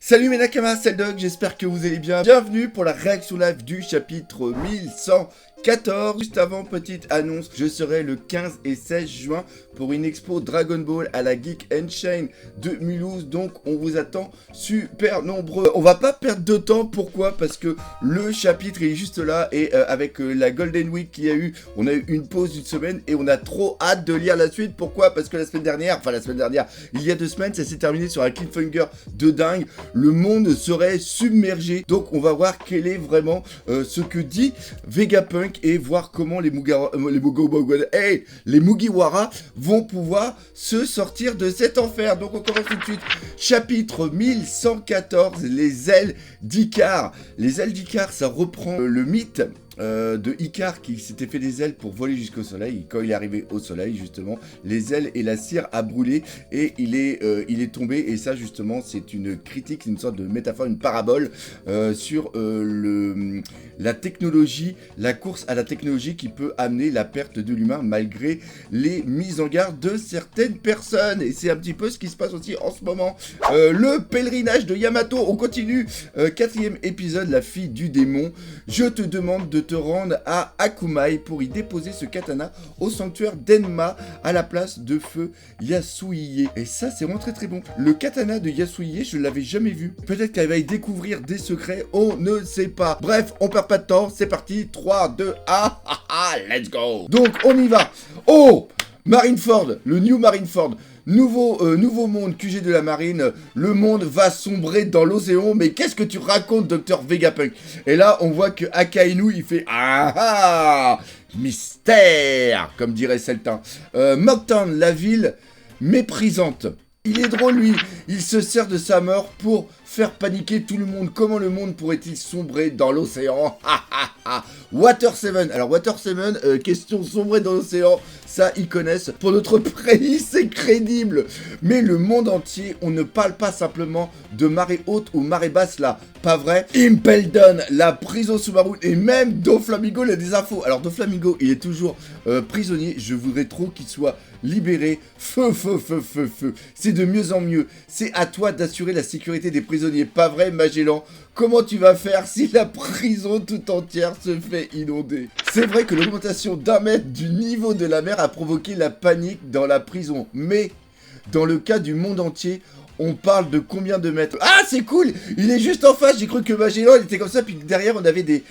Salut mes Nakamas, c'est le Doc, j'espère que vous allez bien. Bienvenue pour la réaction live du chapitre 1114. Juste avant, petite annonce, je serai le 15 et 16 juin pour une expo Dragon Ball à la Geek & Chain de Mulhouse. Donc on vous attend super nombreux. On va pas perdre de temps, pourquoi? Parce que le chapitre est juste là et avec la Golden Week qu'il y a eu, on a eu une pause d'une semaine et on a trop hâte de lire la suite. Pourquoi? Parce que la semaine dernière, il y a 2 semaines, ça s'est terminé sur un cliffhanger de dingue. Le monde serait submergé. Donc on va voir quel est vraiment ce que dit Vegapunk et voir comment les Mugiwara vont pouvoir se sortir de cet enfer. Donc on commence tout de suite. Chapitre 1114, les ailes d'Icar. Les ailes d'Icar, ça reprend le mythe de Icar qui s'était fait des ailes pour voler jusqu'au soleil. Quand il est arrivé au soleil, justement, les ailes et la cire a brûlé et il est tombé. Et ça, justement, c'est une critique, une sorte de métaphore, une parabole sur la technologie, la course à la technologie qui peut amener la perte de l'humain malgré les mises en garde de certaines personnes. Et c'est un petit peu ce qui se passe aussi en ce moment. Le pèlerinage de Yamato, on continue. 4e épisode, la fille du démon. Je te demande de te rendre à Akumai pour y déposer ce katana au sanctuaire d'Enma à la place de feu Yasuie. Et ça, c'est vraiment très très bon. Le katana de Yasuie, je l'avais jamais vu. Peut-être qu'elle va y découvrir des secrets, on ne sait pas. Bref, on perd pas de temps, c'est parti. 3, 2, 1, let's go. Donc, on y va. Oh, Marineford, le New Marineford. Nouveau monde, QG de la marine, le monde va sombrer dans l'océan, mais qu'est-ce que tu racontes, Dr Vegapunk? Et là, on voit que Akainu, il fait mystère, comme dirait Celtin. Mocktown, la ville méprisante. Il est drôle, lui, il se sert de sa mort pour faire paniquer tout le monde. Comment le monde pourrait-il sombrer dans l'océan? Water 7. Alors Water 7, question sombrer dans l'océan, ça ils connaissent. Pour notre pays, c'est crédible. Mais le monde entier, on ne parle pas simplement de marée haute ou marée basse là. Pas vrai? Impel Down, la prison sous-marine, et même Doflamingo, il a des infos. Alors Doflamingo, il est toujours prisonnier. Je voudrais trop qu'il soit libéré. Feu. C'est de mieux en mieux. C'est à toi d'assurer la sécurité des prisonniers. Pas vrai, Magellan? Comment tu vas faire si la prison tout entière se fait inonder? C'est vrai que l'augmentation d'1 mètre du niveau de la mer a provoqué la panique dans la prison. Mais dans le cas du monde entier, on parle de combien de mètres? Ah, c'est cool! Il est juste en face, j'ai cru que Magellan, il était comme ça, puis derrière, on avait des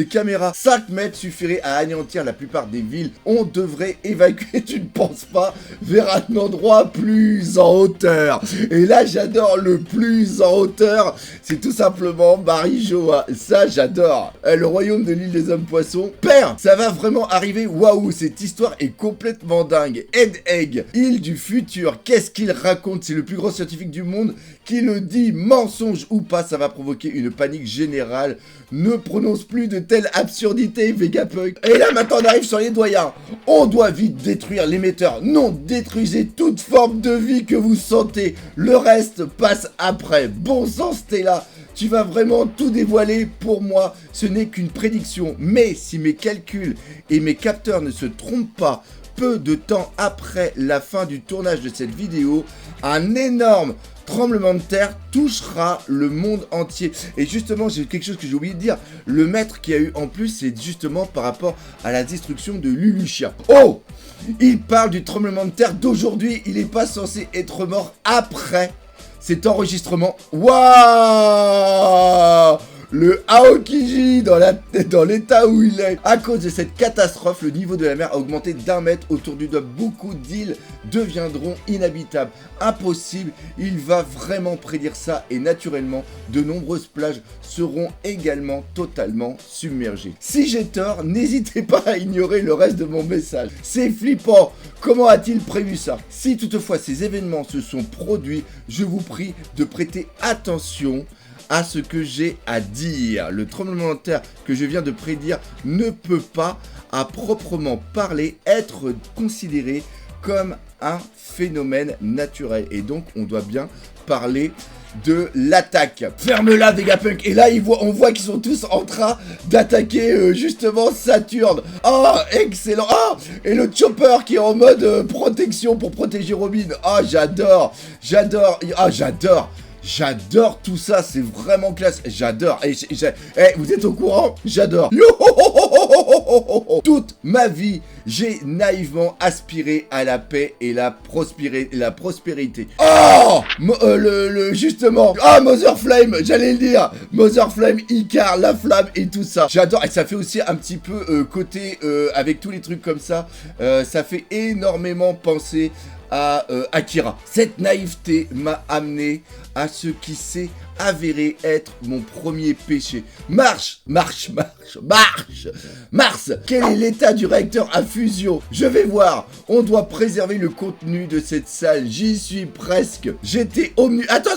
caméras. 5 mètres suffirait à anéantir la plupart des villes. On devrait évacuer, tu ne penses pas, vers un endroit plus en hauteur. Et là, j'adore le plus en hauteur. C'est tout simplement Marijoa. Ça, j'adore. Le royaume de l'île des hommes poissons. Père, ça va vraiment arriver. Waouh, cette histoire est complètement dingue. Ed Egg, île du futur. Qu'est-ce qu'il raconte? C'est le plus grand scientifique du monde qui le dit, mensonge ou pas, ça va provoquer une panique générale. Ne prononce plus de telles absurdités, Vegapunk. Et là, maintenant, on arrive sur les doyens. On doit vite détruire l'émetteur. Non, détruisez toute forme de vie que vous sentez. Le reste passe après. Bon sang, Stella. Tu vas vraiment tout dévoiler. Pour moi, ce n'est qu'une prédiction. Mais si mes calculs et mes capteurs ne se trompent pas, peu de temps après la fin du tournage de cette vidéo, un énorme tremblement de terre touchera le monde entier. Et justement, j'ai quelque chose que j'ai oublié de dire. Le maître qu'il y a eu en plus, c'est justement par rapport à la destruction de Lulusia. Oh! Il parle du tremblement de terre d'aujourd'hui. Il n'est pas censé être mort après cet enregistrement. Waouh! Le Aokiji dans l'état où il est. À cause de cette catastrophe, le niveau de la mer a augmenté d'1 mètre autour du dock. Beaucoup d'îles deviendront inhabitables. Impossible, il va vraiment prédire ça et naturellement, de nombreuses plages seront également totalement submergées. Si j'ai tort, n'hésitez pas à ignorer le reste de mon message. C'est flippant. Comment a-t-il prévu ça? Si toutefois ces événements se sont produits, je vous prie de prêter attention à ce que j'ai à dire. Le tremblement de terre que je viens de prédire ne peut pas, à proprement parler, être considéré comme un phénomène naturel. Et donc, on doit bien parler de l'attaque. Ferme-la, Vegapunk. Et là, on voit qu'ils sont tous en train d'attaquer justement Saturne. Oh, excellent. Oh, et le Chopper qui est en mode protection pour protéger Robin. Oh, j'adore. J'adore tout ça, c'est vraiment classe. J'adore. Vous êtes au courant? J'adore. Toute ma vie, j'ai naïvement aspiré à la paix et la prospérité. Oh, justement. Ah, Mother Flame, j'allais le dire. Mother Flame, Icar, la flamme et tout ça. J'adore. Et ça fait aussi un petit peu côté avec tous les trucs comme ça. Ça fait énormément penser à Akira. Cette naïveté m'a amené à ce qui s'est avéré être mon premier péché. Mars, quel est l'état du réacteur à fusion? Je vais voir. On doit préserver le contenu de cette salle. J'y suis presque. J'étais omni... Attends,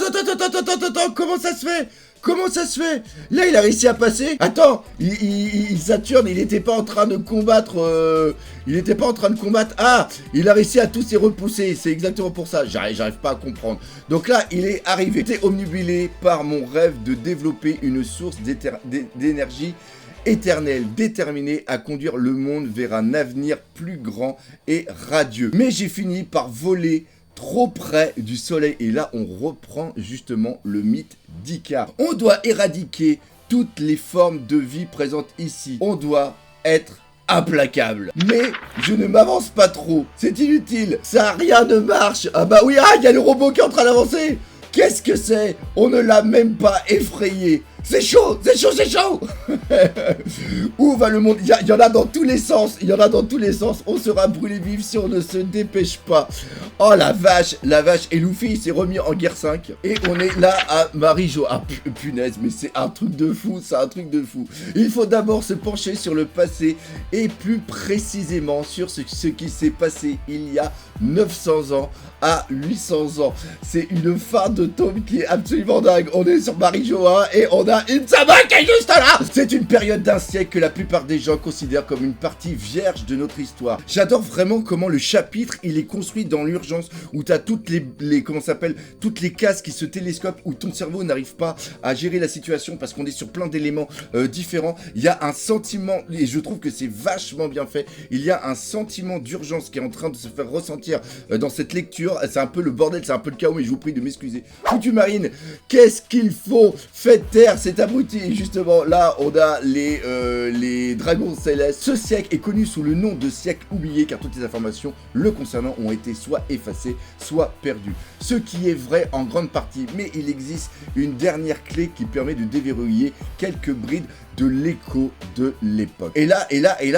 comment ça se fait? Comment ça se fait? Là, il a réussi à passer. Attends, Saturne, il n'était pas en train de combattre... Ah, il a réussi à tous les repousser. C'est exactement pour ça. J'arrive pas à comprendre. Donc là, il est arrivé. J'étais omnubilé par mon rêve de développer une source d'énergie éternelle, déterminée à conduire le monde vers un avenir plus grand et radieux. Mais j'ai fini par voler trop près du soleil. Et là, on reprend justement le mythe d'Icar. On doit éradiquer toutes les formes de vie présentes ici. On doit être implacable. Mais je ne m'avance pas trop. C'est inutile. Ça, rien ne marche. Ah bah oui, il y a le robot qui est en train d'avancer. Qu'est-ce que c'est? On ne l'a même pas effrayé. C'est chaud. Où va le monde? Il y en a dans tous les sens. On sera brûlé vif si on ne se dépêche pas. Oh la vache. Et Luffy s'est remis en guerre 5. Et on est là à Marijo. Ah punaise, mais c'est un truc de fou. Il faut d'abord se pencher sur le passé. Et plus précisément sur ce qui s'est passé il y a 900 ans à 800 ans. C'est une fin de tome qui est absolument dingue. On est sur Marijo 1 et on a Insama qui est juste là. C'est une période d'un siècle que la plupart des gens considèrent comme une partie vierge de notre histoire. J'adore vraiment comment le chapitre, il est construit dans l'urgence, où t'as toutes toutes les cases qui se télescopent, où ton cerveau n'arrive pas à gérer la situation parce qu'on est sur plein d'éléments différents. Il y a un sentiment, et je trouve que c'est vachement bien fait, il y a un sentiment d'urgence qui est en train de se faire ressentir dans cette lecture. C'est un peu le bordel, c'est un peu le chaos, mais je vous prie de m'excuser. Foutu Marine, qu'est-ce qu'il faut? Faites taire cet abruti. Et justement, là, on a les dragons célestes. Ce siècle est connu sous le nom de siècle oublié, car toutes les informations le concernant ont été soit effacées, soit perdues. Ce qui est vrai en grande partie, mais il existe une dernière clé qui permet de déverrouiller quelques brides de l'écho de l'époque. Et là,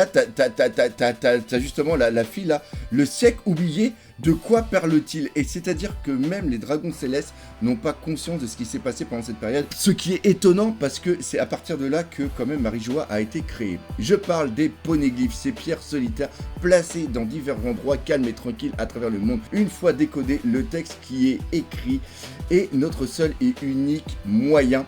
t'as justement la fille là, le siècle oublié. De quoi parle-t-il? Et c'est-à-dire que même les dragons célestes n'ont pas conscience de ce qui s'est passé pendant cette période. Ce qui est étonnant parce que c'est à partir de là que quand même Marijoa a été créée. Je parle des poneglyphes, ces pierres solitaires placées dans divers endroits calmes et tranquilles à travers le monde. Une fois décodé, le texte qui est écrit est notre seul et unique moyen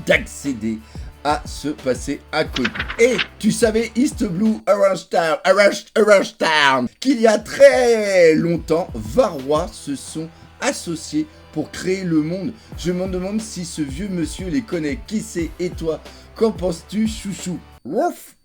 d'accéder à ce passé inconnu. Et tu savais, East Blue Orange Town, qu'il y a très longtemps, Varrois se sont associés pour créer le monde. Je me demande si ce vieux monsieur les connaît. Qui c'est? Et toi, qu'en penses-tu, chouchou? Ouf.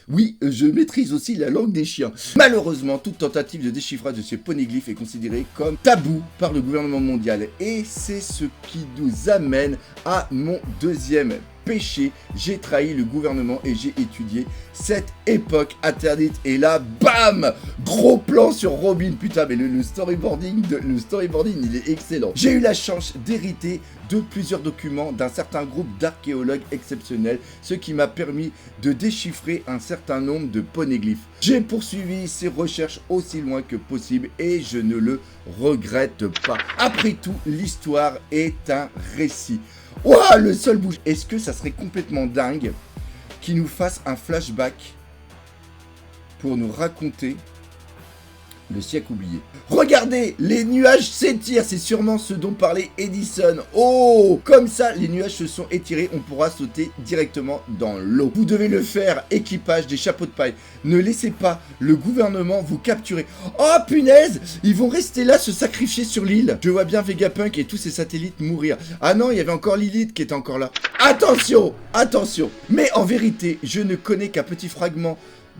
Oui, je maîtrise aussi la langue des chiens. Malheureusement, toute tentative de déchiffrage de ces poneglyphes est considérée comme tabou par le gouvernement mondial. Et c'est ce qui nous amène à mon deuxième péché. J'ai trahi le gouvernement et j'ai étudié cette époque interdite. Et là, bam, gros plan sur Robin. Putain, mais le storyboarding, il est excellent. J'ai eu la chance d'hériter de plusieurs documents d'un certain groupe d'archéologues exceptionnels, ce qui m'a permis de déchiffrer un certain nombre de poneglyphes. J'ai poursuivi ces recherches aussi loin que possible et je ne le regrette pas. Après tout, l'histoire est un récit. Ouah, le sol bouge. Est-ce que ça serait complètement dingue qu'il nous fasse un flashback pour nous raconter le siècle oublié? Regardez, les nuages s'étirent, c'est sûrement ce dont parlait Edison. Oh, comme ça, les nuages se sont étirés, on pourra sauter directement dans l'eau. Vous devez le faire, équipage des chapeaux de paille. Ne laissez pas le gouvernement vous capturer. Oh punaise, ils vont rester là, se sacrifier sur l'île. Je vois bien Vegapunk et tous ses satellites mourir. Ah non, il y avait encore Lilith qui était encore là. Attention, attention. Mais en vérité, je ne connais qu'un petit fragment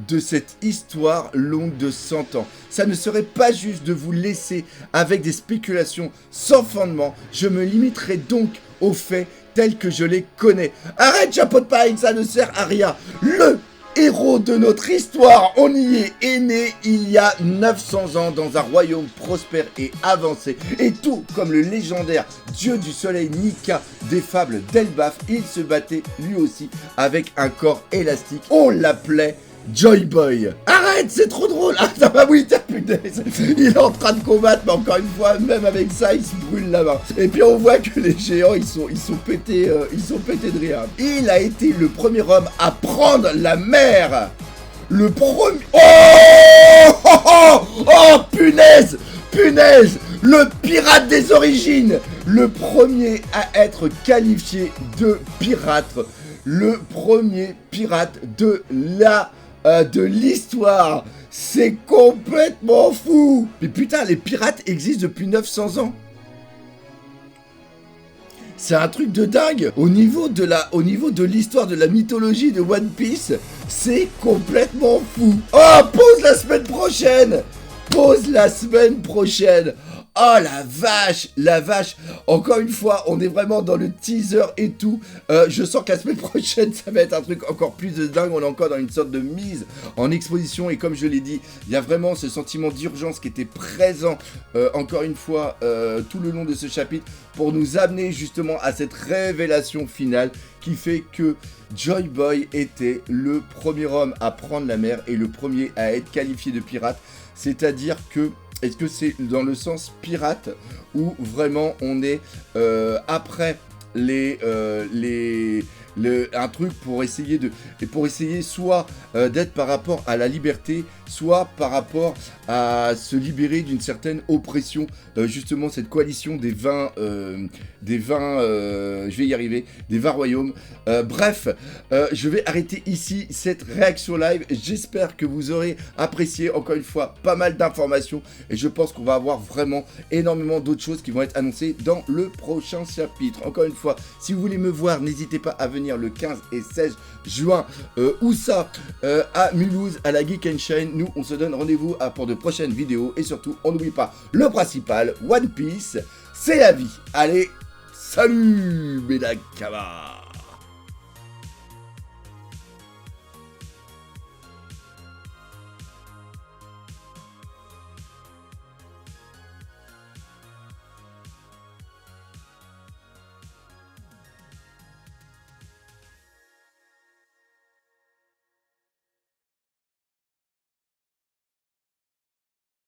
de cette histoire longue de 100 ans. Ça ne serait pas juste de vous laisser avec des spéculations sans fondement. Je me limiterai donc aux faits tels que je les connais. Arrête, chapeau de paille, ça ne sert à rien. Le héros de notre histoire, on y est né il y a 900 ans dans un royaume prospère et avancé. Et tout comme le légendaire dieu du soleil Nika des fables d'Elbaf, il se battait lui aussi avec un corps élastique. On l'appelait Joy Boy. Arrête, c'est trop drôle. Ah, ça va, oui, punaise. Il est en train de combattre, mais encore une fois, même avec ça, il se brûle la main. Et puis on voit que les géants, ils sont pétés de rire. Il a été le premier homme à prendre la mer. Le premier... Oh, punaise. Le pirate des origines. Le premier à être qualifié de pirate. Le premier pirate de l'histoire. C'est complètement fou. Mais putain, les pirates existent depuis 900 ans. C'est un truc de dingue. Au niveau de l'histoire de la mythologie de One Piece, c'est complètement fou. Oh, pause la semaine prochaine. Oh la vache. Encore une fois, on est vraiment dans le teaser et tout. Je sens que la semaine prochaine, ça va être un truc encore plus de dingue. On est encore dans une sorte de mise en exposition. Et comme je l'ai dit, il y a vraiment ce sentiment d'urgence qui était présent, encore une fois, tout le long de ce chapitre, pour nous amener justement à cette révélation finale qui fait que Joy Boy était le premier homme à prendre la mer et le premier à être qualifié de pirate. C'est-à-dire que... Est-ce que c'est dans le sens pirate ou vraiment on est après un truc pour essayer soit d'être par rapport à la liberté, soit par rapport à se libérer d'une certaine oppression, justement cette coalition des 20 royaumes. Bref, je vais arrêter ici cette réaction live. J'espère que vous aurez apprécié, encore une fois, pas mal d'informations et je pense qu'on va avoir vraiment énormément d'autres choses qui vont être annoncées dans le prochain chapitre. Encore une fois, si vous voulez me voir, n'hésitez pas à venir le 15 et 16 juin, à Mulhouse, à la Geek & Shine. Nous, on se donne rendez-vous pour de prochaines vidéos. Et surtout, on n'oublie pas le principal, One Piece, c'est la vie. Allez, salut, Medakama.